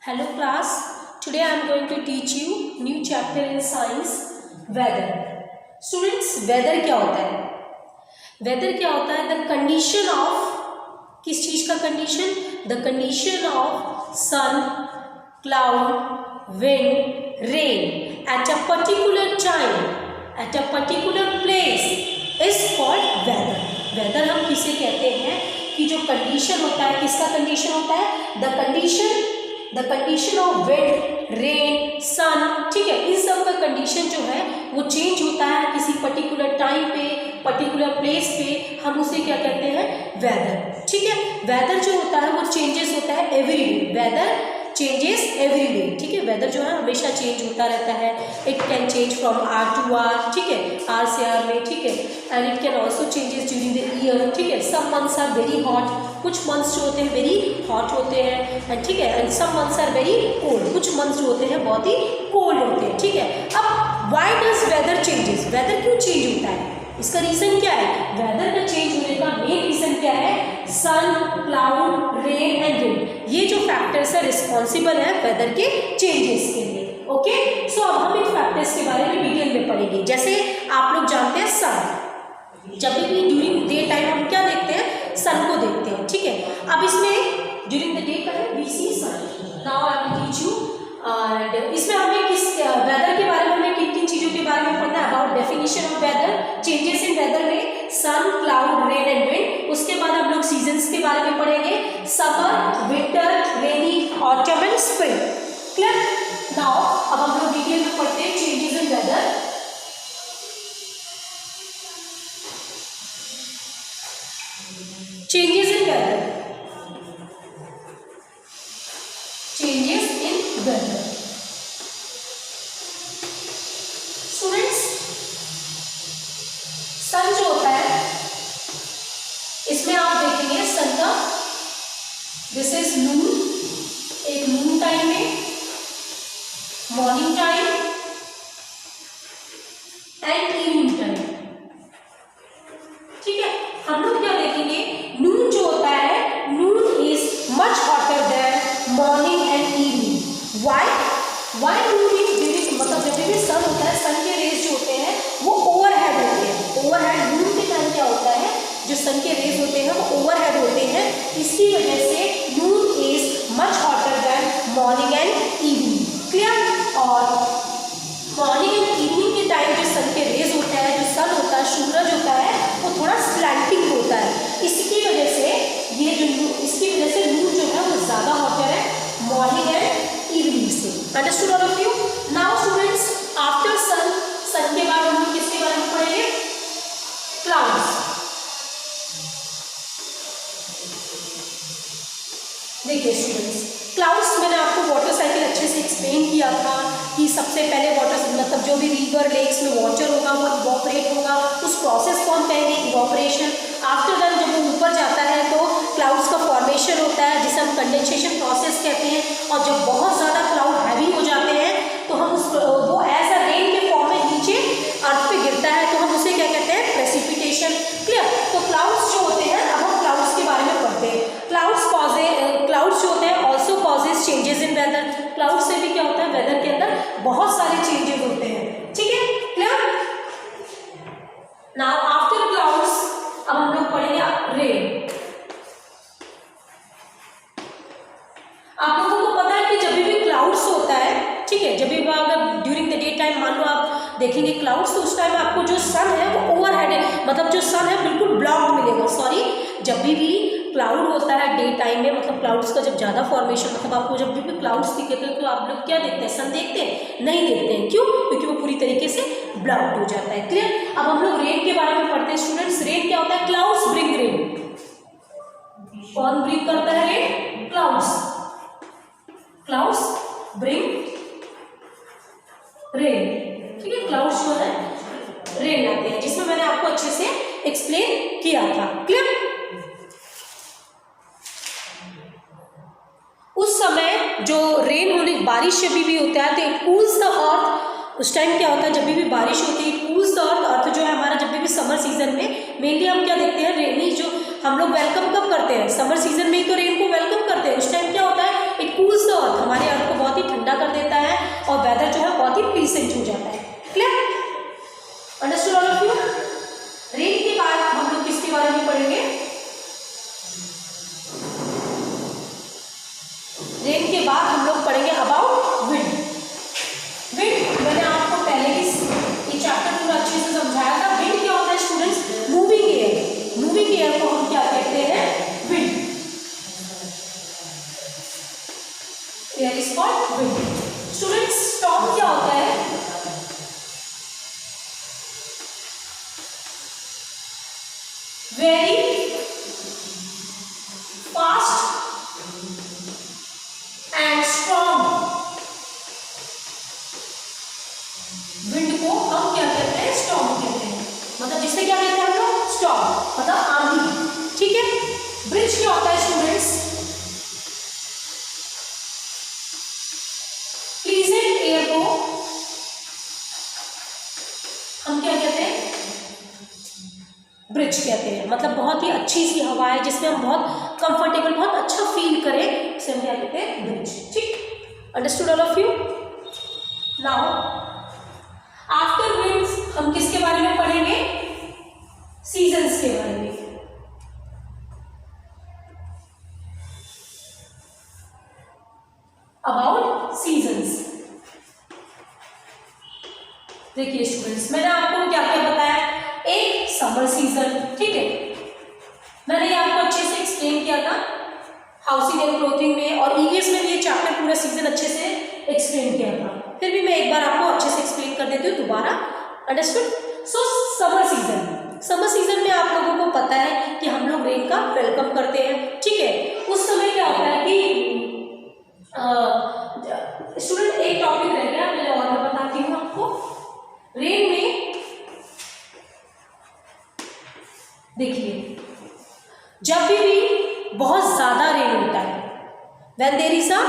Hello class, today I am going to teach you new chapter in science, weather. Students, weather क्या होता है? Weather क्या होता है? The condition of किस चीज़ का condition? The condition of sun, cloud, wind, rain at a particular time, at a particular place is called weather. Weather हम किसे कहते हैं कि जो condition होता है, किसका condition होता है? The condition of wind, rain, sun, ठीक है, इन सब का कंडीशन जो है वो चेंज होता है किसी पर्टिकुलर टाइम पे, पर्टिकुलर प्लेस पे, हम उसे क्या कहते हैं? वेदर. ठीक है, वेदर जो होता है वो चेंजेस होता है every day. Weather changes every day. ठीक है, वेदर जो है हमेशा चेंज होता रहता है. It can change from hour to hour. ठीक है, आर से आर में. ठीक है, and it can also changes during the year. ठीक है, some months are very hot, कुछ मंथ्स जो होते हैं वेरी हॉट होते हैं. एंड ठीक है, and some months are very cold, कुछ मंथ्स जो होते हैं बहुत ही कोल्ड होते हैं. ठीक है, अब why does weather changes? Weather क्यों चेंज होता है? इसका रीजन क्या है? वेदर का चेंज होने का मेन रीजन क्या है? सन, क्लाउड, रेन एंड विंड. ये जो फैक्टर्स है रिस्पॉन्सिबल है वेदर के चेंजेस के लिए. ओके, सो अब हम इन फैक्टर्स के बारे में डिटेल में पढ़ेंगे. जैसे आप लोग जानते हैं सन, जब भी ड्यूरिंग डे टाइम हम क्या देखते हैं? सन को देखते हैं. ठीक है, अब इसमें ड्यूरिंग द डे का है we see sun. Now I will teach you. एंड इसमें हमें किस वेदर के बारे में हमें किन किन चीज़ों के बारे में पढ़ना है? About definition of weather, changes in weather में, sun, cloud, rain and wind. उसके बाद हम लोग सीजन्स के बारे में पढ़ेंगे, summer, winter, rainy, autumn and spring. Clear? Now अब हम लोग डिटेल में पढ़ते हैं changes in weather. Changes in weather, changes in weather. Students, sun जो होता है इसमें आप देखेंगे सन का दिस इज नून, एक नून टाइम में, morning time and evening time. ठीक है, हम लोग क्या देखेंगे? नून जो होता है, noon is much hotter than morning and evening. Why noon is during, मतलब जब भी सन होता है, सन के रेज जो होते हैं वो ओवरहेड होते हैं. ओवरहेड नून के टाइम क्या होता है? जो सन के रेज होते हैं वो ओवरहेड होते हैं. इसकी वजह से noon is much hotter than morning and evening. Clear? और मॉर्निंग एंड इवनिंग के टाइम जो सन के रेज होता है, जो सन होता है, सूरज होता है, वो थोड़ा स्लैंटिंग होता है. इसकी वजह से ये जो इसकी वजह से नून जो है वो ज़्यादा हॉटर है मॉर्निंग एंड इवनिंग से. Understood all of you? Now students, after sun, sun के बाद हम लोग किसके बारे में पढ़ेंगे? क्लाउड्स. देखिए स्टूडेंट्स, क्लाउड्स मैंने आपको वाटर साइकिल अच्छे से एक्सप्लेन किया था कि सबसे पहले वाटर मतलब जो भी रिवर लेक्स में वाटर होगा वो इवॉपरेट होगा. उस प्रोसेस को हम कहेंगे इवॉपरेशन. आफ्टर दैट जब वो ऊपर जाता है तो क्लाउड्स का फॉर्मेशन होता है जिसे हम कंडेंसेशन प्रोसेस कहते हैं. और जब बहुत ज़्यादा क्लाउड हैवी हो जाते हैं तो हम वो एज अ रेन के फॉर्म में नीचे अर्थ पे गिरता है, तो हम उसे क्या कहते हैं? प्रेसिपिटेशन. क्लियर? तो क्लाउड्स जो होते हैं, अब हम क्लाउड्स के बारे में पढ़ते हैं. क्लाउड्स जो होते हैं also causes changes in weather. Cloud से भी क्या होता है? वेदर के अंदर बहुत सारे चेंजेस होते हैं. ठीक है, क्लियर? नाउ आफ्टर क्लाउड्स अब हम लोग पढ़ेंगे रेन. आप लोगों को पता है कि जब भी क्लाउड्स होता है, ठीक है, जब भी अगर ड्यूरिंग द डे टाइम मान लो आप देखेंगे क्लाउड्स, तो उस टाइम आपको जो सन है वो ओवरहेड है, मतलब जो सन है बिल्कुल ब्लॉक्ड मिलेगा. सॉरी, जब भी क्लाउड होता है डे टाइम में, मतलब क्लाउड्स का जब ज़्यादा फॉर्मेशन, मतलब आपको जब भी क्लाउड्स दिखते हैं तो आप लोग क्या देखते हैं? सन देखते हैं? नहीं देखते हैं. क्यों? क्योंकि वो पूरी तरीके से ब्लॉक्ड हो जाता है. क्लियर? अब हम लोग रेन के बारे में पढ़ते हैं. स्टूडेंट्स, रेन क्या होता है? Clouds bring rain. कौन ब्रिंग करता है rain? Clouds. Clouds bring rain. ठीक है, क्लाउड्स जो है रेन लाते हैं, जिसमें मैंने आपको अच्छे से एक्सप्लेन किया था. क्लियर? उस समय जो रेन होने, बारिश जब भी होता है तो इट कूल्स द अर्थ. उस टाइम क्या होता है? जब भी बारिश होती है, इट कूल्स द अर्थ. अर्थ जो है हमारा जब भी समर सीजन में मेनली हम क्या देखते हैं? रेनी जो हम लोग वेलकम कब करते हैं? समर सीजन में ही तो रेन को वेलकम करते हैं. उस टाइम क्या होता है? इट कूल्स द अर्थ, हमारे अर्थ डिसेंट हो जाता है। Clear? Understood all of you? Rain के बाद हम लोग किसके बारे में पढ़ेंगे? रेन के बाद हम लोग पढ़ेंगे अबाउट विंड। विंड मैंने आपको पहले ही ये चैप्टर पूरा अच्छे से समझाया था। विंड क्या होता है students? Moving air. Moving air को हम क्या कहते हैं? Wind. Air is called wind. Students storm क्या होता है? Very fast and strong wind को हम क्या कहते हैं? स्टॉर्म कहते हैं। मतलब जिससे क्या कहते हैं हम लोग? स्टॉर्म मतलब आंधी। ठीक है? ब्रिज क्या होता है स्टूडेंट्स? प्लीजेंट एयर को हम क्या कहते हैं? ब्रिज कहते हैं। मतलब बहुत ही अच्छी सी हवा है जिसमें हम बहुत कंफर्टेबल, बहुत अच्छा फील करें, उसे हम क्या कहते हैं? ब्रिज। ठीक? Understood all of you? Now after winds हम किसके बारे में पढ़ेंगे? सीजन्स के बारे में। About seasons. देखिए स्टूडेंट्स, मैंने आपको क्या क्या बताया? एक समर सीजन, ठीक है, मैंने ये आपको अच्छे से एक्सप्लेन किया था हाउसिंग एंड क्लोथिंग में, और ईवीएस में भी ये चैप्टर पूरा सीजन अच्छे से एक्सप्लेन किया था। फिर भी मैं एक बार आपको अच्छे से एक्सप्लेन कर देती हूँ दोबारा। अंडरस्टूड? सो समर सीजन, समर सीजन में आप लोगों को पता है कि हम लोग रेन का वेलकम करते हैं। ठीक है? उस समय क्या होता है कि स्टूडेंट एक टॉपिक रह गया, मैं और बताती हूँ आपको। रेन में देखिए जब भी बहुत ज्यादा रेन होता है, when there is a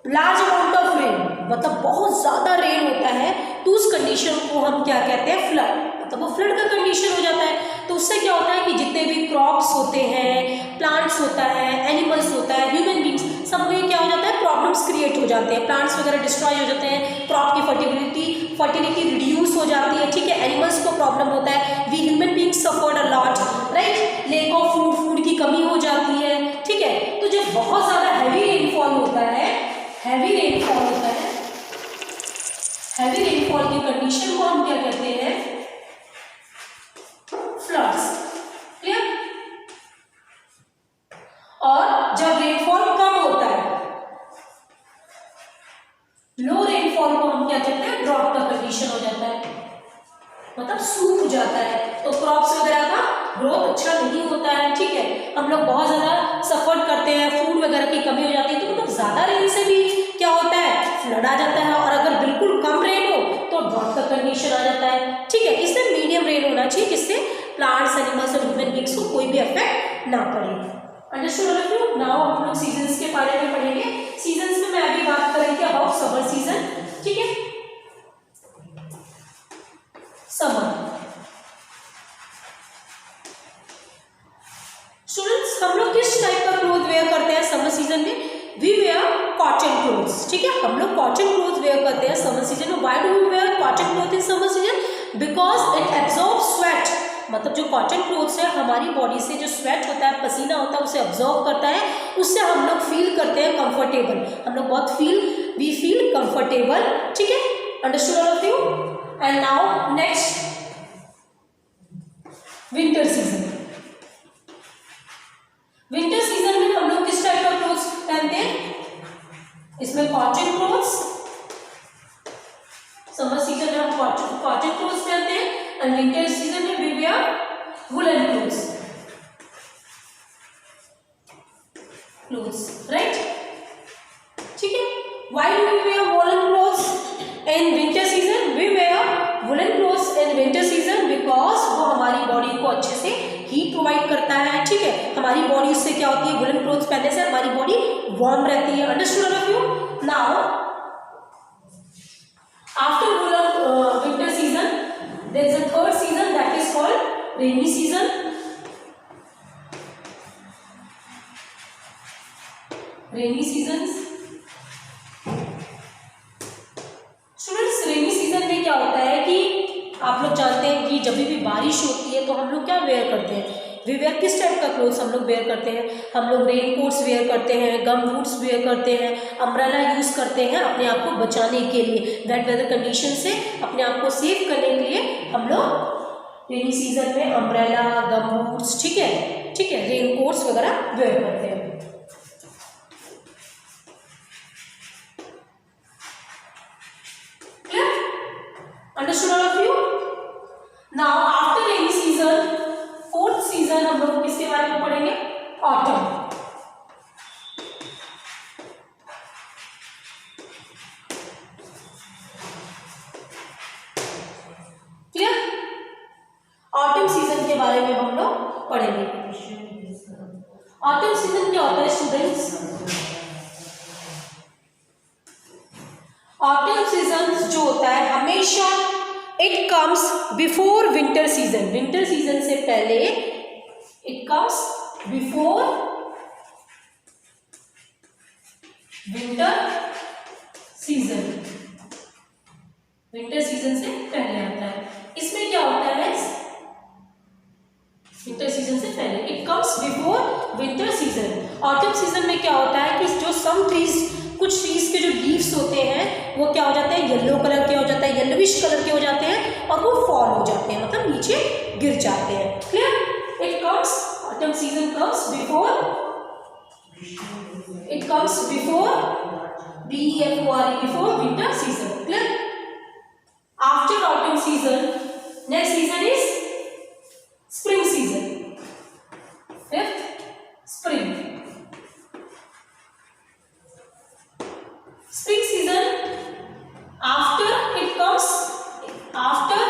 large amount of rain, मतलब बहुत ज्यादा रेन होता है, तो उस कंडीशन को हम क्या कहते हैं? फ्लड। मतलब वो फ्लड का कंडीशन हो जाता है। तो उससे क्या होता है कि जितने भी क्रॉप्स होते हैं, प्लांट्स होता है, एनिमल्स होता है, ह्यूमन बींग्स, सब में क्या हो जाता है? प्रॉब्लम्स क्रिएट हो जाते हैं। प्लांट्स वगैरह डिस्ट्रॉय हो जाते हैं, क्रॉप की फर्टिलिटी रिड्यूस हो जाती है। ठीक है? एनिमल्स को प्रॉब्लम होता है, we human beings suffered a lot, right? Lack of food की कमी हो जाती है। ठीक है? तो जब बहुत ज्यादा हैवी रेनफॉल होता है, हैवी रेनफॉल होता है, हैवी रेनफॉल की कंडीशन को हम क्या कहते हैं? फ्लड्स। क्लियर? और जब रेनफॉल कम होता है, लो रेनफॉल को हम क्या कहते हैं? ड्रॉप का कंडीशन हो जाता है, मतलब सूख जाता है, तो क्रॉप्स वगैरह का ग्रोथ अच्छा नहीं होता है। ठीक है? हम लोग बहुत ज्यादा सफर करते हैं, फूड वगैरह की कमी हो जाती है। तो मतलब ज्यादा रेन से भी क्या होता है? फ्लड आ जाता है। और अगर बिल्कुल कम रेन हो तो ड्रॉट का कंडीशन आ जाता है। ठीक है? इसमें मीडियम रेन होना चाहिए जिससे प्लांट्स, एनिमल्स और ह्यूमन बींग्स को कोई भी इफेक्ट ना पड़े। Understood all of you? Now हम लोग सीजन्स के बारे में पढ़ेंगे। सीजन्स में मैं अभी बात कर रही थी अबाउट समर सीजन। ठीक है? समर स्टूडेंट्स, हम लोग किस टाइप का क्लोथ वेयर करते हैं समर सीजन में? We wear cotton clothes. ठीक है? हम लोग कॉटन क्लोथ वेयर करते हैं समर सीजन में। Why do we wear cotton cloth in summer season? Because it absorb sweat. मतलब जो कॉटन क्लोथ्स है, हमारी बॉडी से जो स्वेट होता है, पसीना होता है, उसे ऑब्जॉर्व करता है, उससे हम लोग फील करते हैं कंफर्टेबल। हम लोग बहुत वी फील कंफर्टेबल। ठीक है? Understood all of you? And now next, winter season. Winter season में हम लोग किस टाइप का क्लोथ्स पहनते हैं? इसमें कॉटन क्लोथ्स, समर सीजन में हम कॉटन क्लोथ्स पहनते हैं, एंड विंटर सीजन में we wear woollen clothes, right? ठीक है? Why do we wear woollen clothes in winter season? We wear woollen clothes in winter season because वो हमारी body को अच्छे से हीट प्रोवाइड करता है। ठीक है? हमारी बॉडी उससे क्या होती है? वुलन क्लोथ्स पहनने से हमारी बॉडी वार्म रहती है। Understood all of you? Now after winter season there is a third season that is called rainy season. Rainy seasons जब भी बारिश होती है तो हम लोग क्या वेयर करते हैं, वी वेयर किस टाइप का क्लोथ्स हम लोग वेयर करते हैं, हम लोग रेन कोट्स वेयर करते हैं, गम बूट्स वेयर करते हैं, अम्ब्रेला यूज़ करते हैं अपने आप को बचाने के लिए, वेट वेदर कंडीशन से अपने आप को सेव करने के लिए हम लोग रेनी सीजन में अम्ब्रेला, गम बूट्स, ठीक है, रेन कोट्स वगैरह वेयर करते हैं। Understood all of you? Now after rainy season, fourth season हम लोग किसके बारे में पढ़ेंगे, ऑटम। क्लियर? ऑटम सीजन के बारे में हम लोग पढ़ेंगे। ऑटम सीजन क्या होता है स्टूडेंट्स? ऑटम सीजन जो होता है हमेशा it comes before winter season, winter season से पहले it comes before winter season, winter season से पहले आता है। इसमें क्या होता है, विंटर सीजन से पहले it comes before winter season. Autumn season में क्या होता है कि जो सम ट्रीज, कुछ ट्रीज के जो लीव्स होते हैं वो क्या हो जाते हैं, येलो कलर के हो जाता है, येलोविश कलर के हो जाते हैं और वो फॉल हो जाते हैं, मतलब नीचे गिर जाते हैं। Clear? It comes, autumn season comes before, it comes before BEFORE, before winter season. Clear? After autumn season next season is spring season, fifth spring. Spring season after it comes after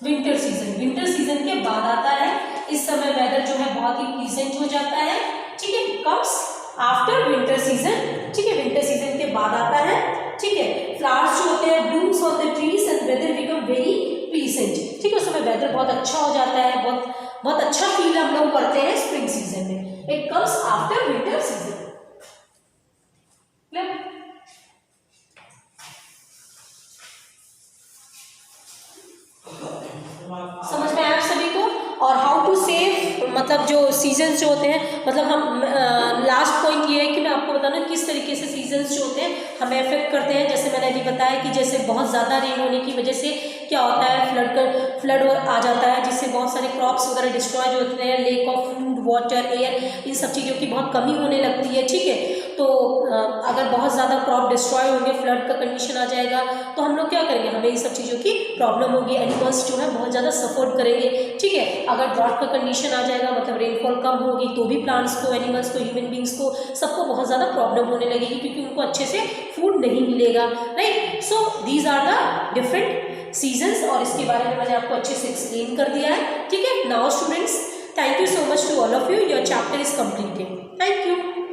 winter season, winter season के बाद आता है। इस समय weather जो है बहुत ही pleasant हो जाता है, ठीक है, कम्स आफ्टर विंटर सीजन, ठीक है, विंटर सीजन के बाद आता है, ठीक है। फ्लावर्स जो होते हैं blooms on the trees and weather become very pleasant, ठीक है, उस समय वेदर बहुत अच्छा हो जाता है, बहुत अच्छा फील हम लोग करते हैं स्प्रिंग सीजन में। It comes after winter season. समझ में आया सभी को? और हाउ टू सेव, मतलब जो सीजन्स जो होते हैं, मतलब हम लास्ट पॉइंट ये है कि मैं आपको बता दूं किस तरीके से सीजन्स जो होते हैं हमें अफेक्ट करते हैं। जैसे मैंने अभी बताया कि जैसे बहुत ज़्यादा रेन होने की वजह से क्या होता है, फ्लड आ जाता है, जिससे बहुत सारे क्रॉप्स वगैरह डिस्ट्रॉय जो होते हैं, lack of food, water, air, इन सब चीज़ों की बहुत कमी होने लगती है, ठीक है। तो अगर बहुत ज़्यादा क्रॉप डिस्ट्रॉय होंगे, फ्लड का कंडीशन आ जाएगा, तो हम लोग क्या करेंगे, हमें इन सब चीज़ों की प्रॉब्लम होगी, एनिमल्स जो है बहुत ज़्यादा सपोर्ट करेंगे, ठीक है। अगर ड्रॉट का कंडीशन आ जाएगा, मतलब रेनफॉल कम होगी, तो भी प्लांट्स को, एनिमल्स को, ह्यूमन बींग्स को, सबको बहुत ज़्यादा प्रॉब्लम होने लगेगी, क्योंकि उनको अच्छे से फूड नहीं मिलेगा, right. So these are the different seasons, और इसके बारे में मैंने आपको अच्छे से एक्सप्लेन कर दिया है, ठीक है। Now students, thank you so much to all of you, your chapter is completed. Thank you.